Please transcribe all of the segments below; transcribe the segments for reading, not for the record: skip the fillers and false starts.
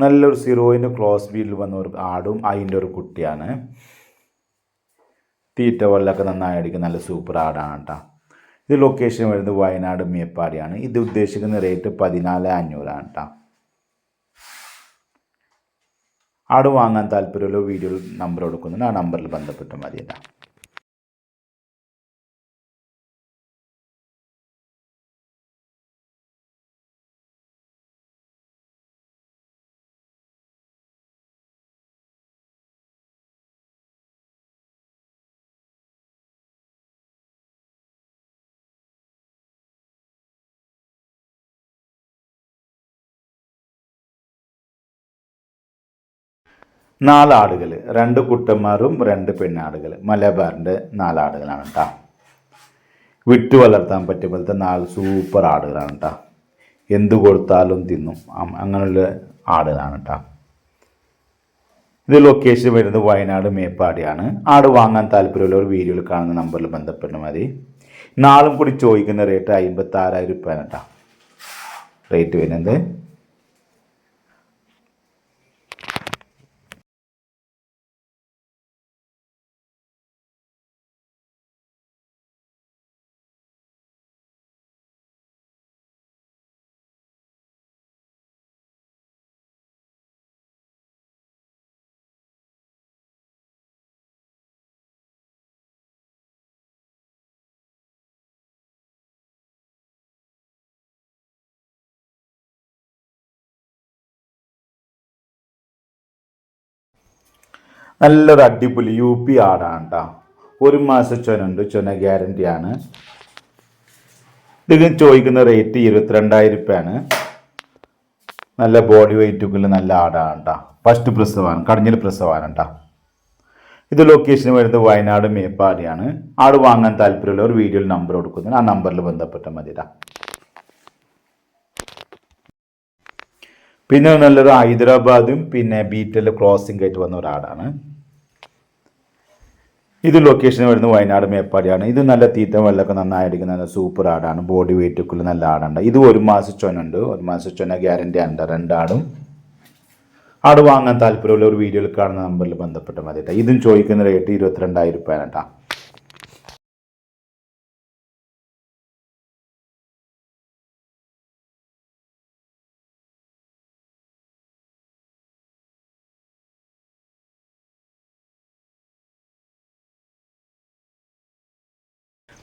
നല്ലൊരു സീറോയിന് ക്രോസ് ബീഡിൽ വന്ന ഒരു ആടും അതിൻ്റെ ഒരു കുട്ടിയാണ്. തീറ്റ വെള്ളമൊക്കെ നന്നായി അടിക്കും. നല്ല സൂപ്പർ ആടാണ് കേട്ടോ. ഇത് ലൊക്കേഷൻ വരുന്നത് വയനാട് മേപ്പാടിയാണ്. ഇത് ഉദ്ദേശിക്കുന്ന റേറ്റ് 14,500 കേട്ടോ. ആട് വാങ്ങാൻ താല്പര്യമുള്ള വീഡിയോയിൽ നമ്പർ കൊടുക്കുന്നുണ്ട്. ആ നമ്പറിൽ ബന്ധപ്പെട്ട് മതി കേട്ടോ. നാലാടുകൾ, 2 കുട്ടന്മാരും 2 പെണ്ണാടുകൾ, മലബാറിൻ്റെ 4 ആടുകളാണ് കേട്ടോ. വിട്ടു വളർത്താൻ പറ്റിയ പോലത്തെ 4 സൂപ്പർ ആടുകളാണ് കേട്ടോ. എന്ത് കൊടുത്താലും തിന്നും അങ്ങനെയുള്ള ആടുകളാണ് കേട്ടോ. ഇത് ലൊക്കേഷൻ വരുന്നത് വയനാട് മേപ്പാടിയാണ്. ആട് വാങ്ങാൻ താല്പര്യമുള്ളവർ വീഡിയോയിൽ കാണുന്ന നമ്പറിൽ ബന്ധപ്പെട്ടാൽ മതി. നാളും കൂടി ചോദിക്കുന്ന റേറ്റ് 56,000 രൂപയാണ് കേട്ടോ റേറ്റ് വരുന്നത്. നല്ലൊരു അടിപൊളി UP ആടാണ് കേട്ടോ. 1 മാസം ചൊനുണ്ട്. ചൊന ഗ്യാരണ്ടിയാണ്. ഇത് ചോദിക്കുന്ന റേറ്റ് 22,000 രൂപയാണ്. നല്ല ബോഡി വെയിറ്റൊക്കെ നല്ല ആടാണ് കേട്ടോ. ഫസ്റ്റ് പ്രസവമാണ്, കടഞ്ഞൽ പ്രസവമാണ് കേട്ടോ. ഇത് ലൊക്കേഷൻ വരുന്നത് വയനാട് മേപ്പാടിയാണ്. ആട് വാങ്ങാൻ താല്പര്യമുള്ളവർ വീഡിയോയിൽ നമ്പർ കൊടുക്കുന്നത്. ആ നമ്പറിൽ ബന്ധപ്പെട്ടാൽ മതി കേട്ടോ. പിന്നെ നല്ലൊരു ഹൈദരാബാദും പിന്നെ ബീറ്റൽ ക്രോസിംഗ് ആയിട്ട് വന്ന ഒരാടാണ്. ഇത് ലൊക്കേഷൻ വരുന്നത് വയനാട് മേപ്പാടിയാണ്. ഇത് നല്ല തീറ്റ വെള്ളമൊക്കെ നന്നായി അടിക്കുന്ന നല്ല സൂപ്പർ ആടാണ്. ബോഡി വെയിറ്റൊക്കെ നല്ല ആടുണ്ട്. ഇത് 1 മാസം ചൊനുണ്ട്. 1 മാസം ചൊന ഗ്യാരണ്ടി ഉണ്ട്. 2 ആടും. ആട് വാങ്ങാൻ താല്പര്യമുള്ള ഒരു വീഡിയോയിൽ കാണുന്ന നമ്പറിൽ ബന്ധപ്പെട്ടാൽ മതി കേട്ടോ. ഇതും ചോദിക്കുന്ന റേറ്റ് 22,000 രൂപയാണ് കേട്ടോ.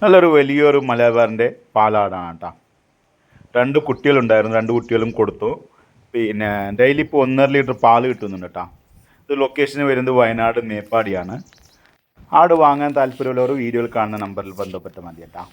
നല്ലൊരു വലിയൊരു മലബാറിൻ്റെ പാലാടാണ് കേട്ടോ. 2 കുട്ടികളുണ്ടായിരുന്നു. 2 കുട്ടികളും കൊടുത്തു. പിന്നെ ഡെയിലി ഇപ്പോൾ 1.5 ലിറ്റർ പാൽ കിട്ടുന്നുണ്ട് കേട്ടോ. ഇത് ലൊക്കേഷൻ വരുന്നത് വയനാട് മേപ്പാടിയാണ്. ആട് വാങ്ങാൻ താല്പര്യമുള്ളവർ വീഡിയോയിൽ കാണുന്ന നമ്പറിൽ ബന്ധപ്പെട്ട് മതി കേട്ടോ.